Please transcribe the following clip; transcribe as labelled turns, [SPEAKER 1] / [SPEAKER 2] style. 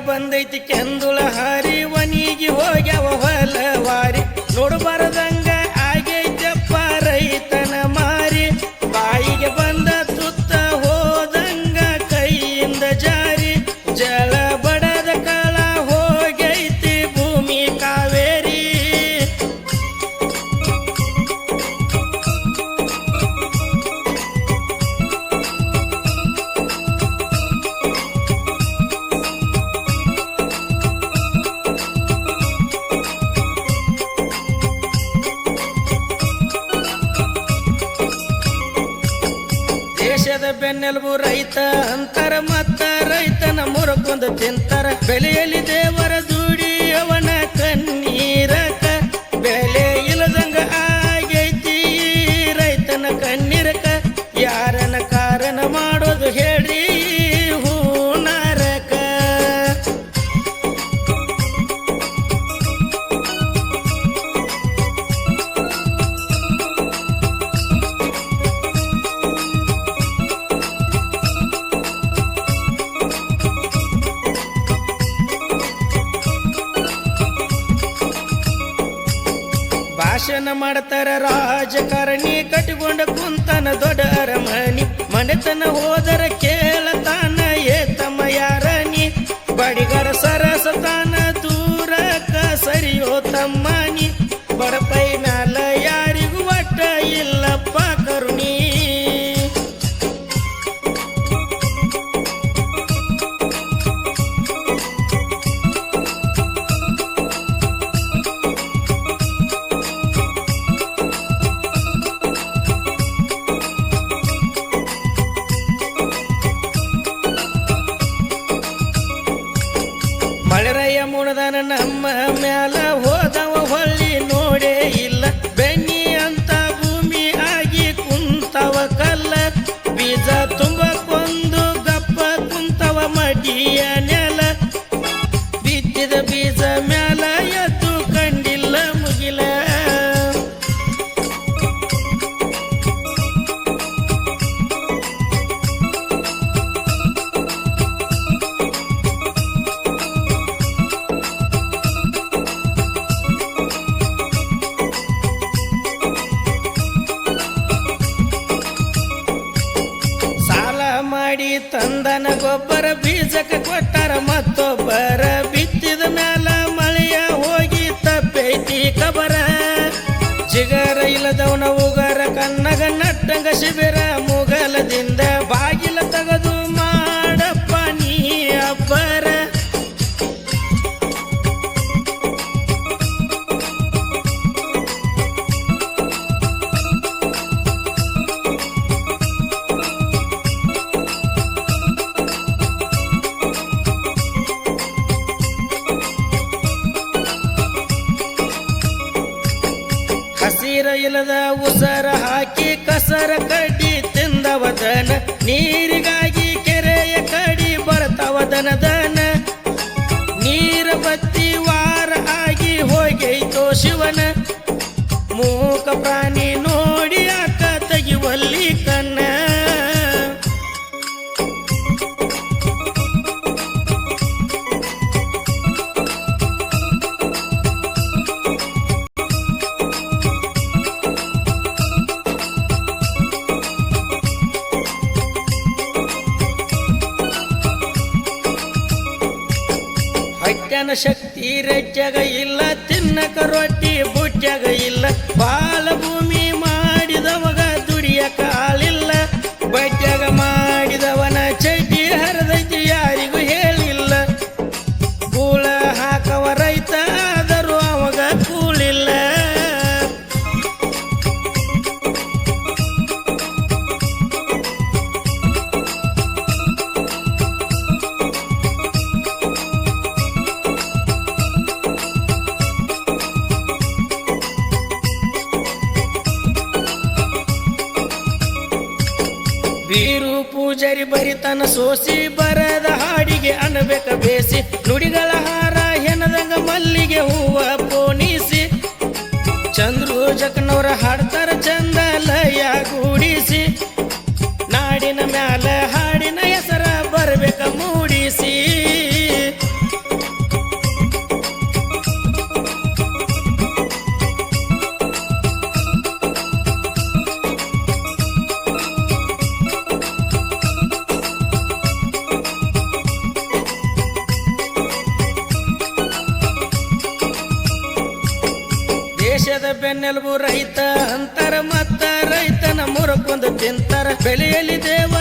[SPEAKER 1] ಬಂದೈತಿ ಕೆಂದುಳ ಹಾರಿ ವನಿಗಿ ಹೋಗ್ಯಾವ ಹೊಲವಾರಿ ನೋಡಬಾರದಂಗ ಆಗೈತಪ್ಪ ರೈತನ ಮಾರಿ ಬಾಯಿಗೆ ಬಂದ ತುತ್ತ ಹೋದಂಗ ಕೈಯಿಂದ ಜಾರಿ ಜಲ ಬಡದ ಕಾಲ ಹೋಗೈತಿ ಭೂಮಿ ಕಾವೇರಿ ದೇಶದ ಬೆನ್ನೆಲುಬು ರೈತ ಅಂತರ ಮತ್ತ ರೈತನ ಮುರಕೊಂದು ತಿಂತಾರ ಬೆಲೆಯಲ್ಲಿ ದೇವರ ದುಡಿ ಅವನ ಕಣ್ಣೀರಕ ಬೆಲೆ ಇಲ್ಲದಂಗ ಆಗೈತಿ ರೈತನ ಕಣ್ಣೀರಕ ಯಾರನ ಕಾರಣ ಮಾಡೋದು ಹೇಳ್ರಿ ಹೂನಾರಕ ಭಾಷಣ ಮಾಡ್ತಾರ ರಾಜಕಾರಣಿ ಕಟ್ಟಿಕೊಂಡ ಕುಂತನ ದೊಡ್ಡ ಅರಮನಿ ಮನೆತನ ಹೋದರ ಕೇಳತಾನ ಏತಮ್ಮ ಯಾರನಿ ಬಡಿಗರ ಸರಸತಾನ ದೂರಕ ಸರಿಯೋ ತಮ್ಮನಿ ಬಡಪೈ ಮ್ಯಾಲ ಯಾರಿಗೂ ಒಟ್ಟ ಇಲ್ಲಪ್ಪ ಕರುಣಿ ಮಳೆರಯ್ಯ ಮುಣದನ ನಮ್ಮ ಮ್ಯಾಲ ಹೋದವ ಹೊಳ್ಳಿ ನೋಡೇ ಇಲ್ಲ ಬೆನ್ನಿ ಅಂತ ಭೂಮಿ ಆಗಿ ಕುಂತವ ಕಲ್ಲ ಬೀಜ ತುಂಬಕೊಂದು ಗಪ್ಪ ಕುಂತವ ಮಡಿಯ ನೆಲ ಬಿತ್ತಿದ ಬೀಜ ಮ್ಯಾಲ ಎದ್ದು ಕಂಡಿಲ್ಲ ಮುಗಿಲ ಮಾಡಿ ತಂದನ ಗೊಬ್ಬರ ಬೀಜಕ್ಕೆ ಕೊಟ್ಟಾರ ಮತ್ತೊಬ್ಬರ ಬಿತ್ತಿದ ಮ್ಯಾಲ ಮಳೆಯ ಹೋಗಿ ತಪ್ಪೈತಿ ಕಬರ ಜಿಗರ ಇಲ್ಲದವನ ಉಗರ ಕನ್ನಗ ನಟ್ಟಂಗ ಶಿಬಿರ ಮುಗಲದಿಂದ ಬಾಗಿಲ ತಗದು ಮಾಡಪ್ಪ ನೀ ಅಬ್ಬರ ಹಸಿರ ಇಲ್ಲದ ಉಸರ ಹಾಕಿ ಕಸರ ಕಡ್ಡಿ ತಿಂದವದನ ನೀರಿಗಾಗಿ ಕೆರೆಯ ಕಡಿ ಬರ್ತಾವದನ ದನ ನೀರ ಬತ್ತಿ ವಾರ ಆಗಿ ಹೋಗೈತೋ ಶಿವನ ಮೂಕ ಪ್ರಾಣಿ ನೋಡಿ ಆಕ ತೆಗಿವಲ್ಲಿ ಕನ್ನ ಹಟ್ಯನ ಶಕ್ತಿ ರಜ್ಜಗ ಇಲ್ಲ ತಿನ್ನಕ ರೊಟ್ಟಿ ಬುಟ್ಯಾಗ ಇಲ್ಲ ಬಾಲ ಭೂಮಿ ಮಾಡಿದವಗ ದುಡಿಯ ಕಾಲಿಲ್ಲ ಬಡ್ಯಾಗ ಮಾಡಿದವನ ಚಡ್ಡಿ ಹರಿದೈತಿ ಯಾರಿಗೂ ಹೇಳಿಲ್ಲ ಕೂಳ ಹಾಕವ ರೈತ ಆದರೂ ಅವಾಗ ಕೂಳಿಲ್ಲ ಬೀರು ಪೂಜಾರಿ ಬರಿತನ ಸೋಸಿ ಬರದ ಹಾಡಿಗೆ ಅನ್ಬೇಕ ಬೇಸಿ ನುಡಿಗಳ ಹಾರ ಹೆಣದಂಗ ಮಲ್ಲಿಗೆ ಹೂವ ಪೋಣಿಸಿ ಚಂದ್ರು ಜಕನವರ ಹಾಡ್ತಾರ ಚಂದ ಲಯ ಗೂಡಿಸಿ ನಾಡಿನ ಮ್ಯಾಲ ಹಾಡಿನ ಹೆಸರ ಬರ್ಬೇಕ ಮೂಡಿಸಿ ಬೆನ್ನೆಲುಬು ರೈತ ಅಂತಾರ ಮತ್ತ ರೈತನ ಮುರಕೊಂದು ತಿಂತಾರ ಬೆಳೆಯಲ್ಲಿ ದೇವ